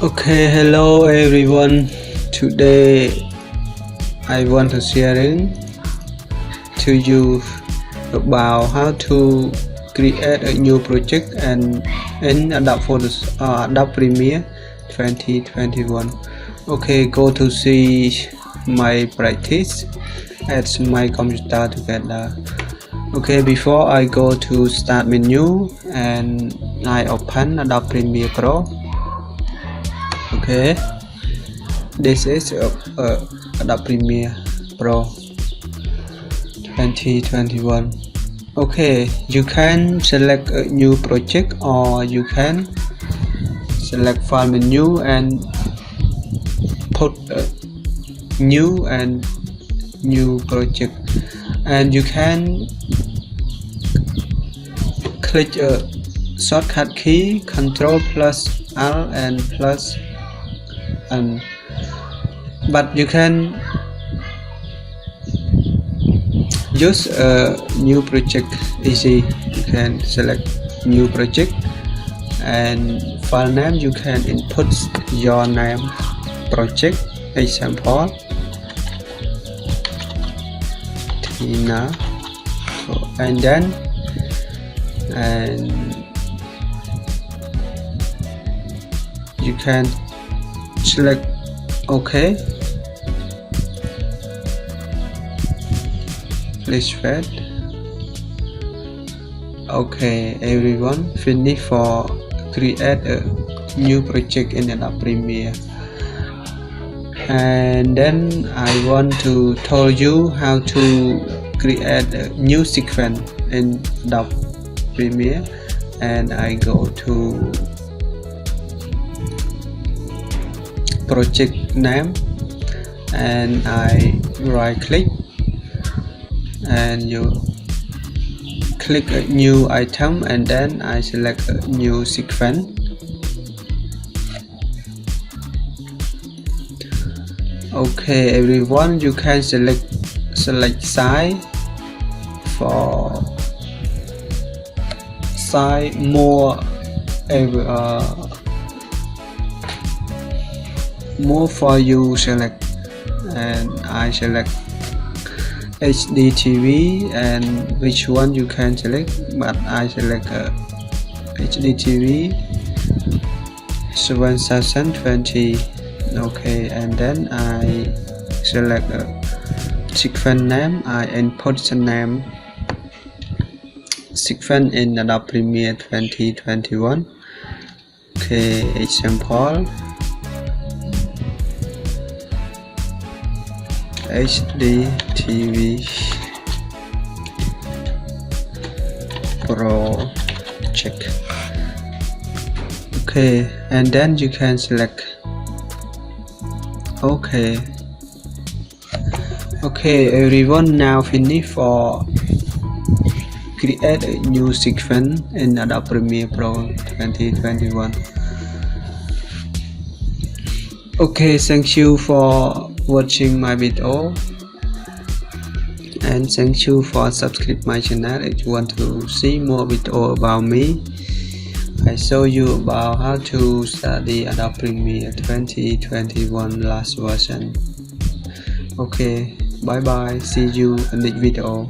Okay, hello everyone. Today I want to sharing to you about how to create a new project and in Adobe Premiere 2021. Okay, go to see my practice at my computer together. Okay, before I go to start menu and I open Adobe Premiere Pro. Okay, this is Adobe Premiere Pro 2021. Okay, you can select a new project or you can select file menu and put a new project, and you can click a shortcut key Ctrl plus Alt and plus N, but you can use a new project easy. You can select new project and file name. You can input your name project, example Tina, and then you can select OK. Please wait. Okay, everyone, finish for create a new project in Adobe Premiere. And then I want to tell you how to create a new sequence in Adobe Premiere, and I go to project name and I right click and you click a new item, and then I select a new sequence. Okay, everyone, you can select size for size more for you select, and I select HD TV, and which one you can select, but I select HD TV 7020. Okay, and then I select a sequence name. I input the name sequence in Adobe Premiere 2021. Okay, example HD TV project. Okay, and then you can select OK. Okay, everyone, now finish for create a new sequence in Adobe Premiere Pro 2021. Okay, thank you for watching my video, and thank you for subscribe my channel. If you want to see more video about me, I show you about how to study Adobe Premiere 2021 last version. Okay, bye bye, see you in the video.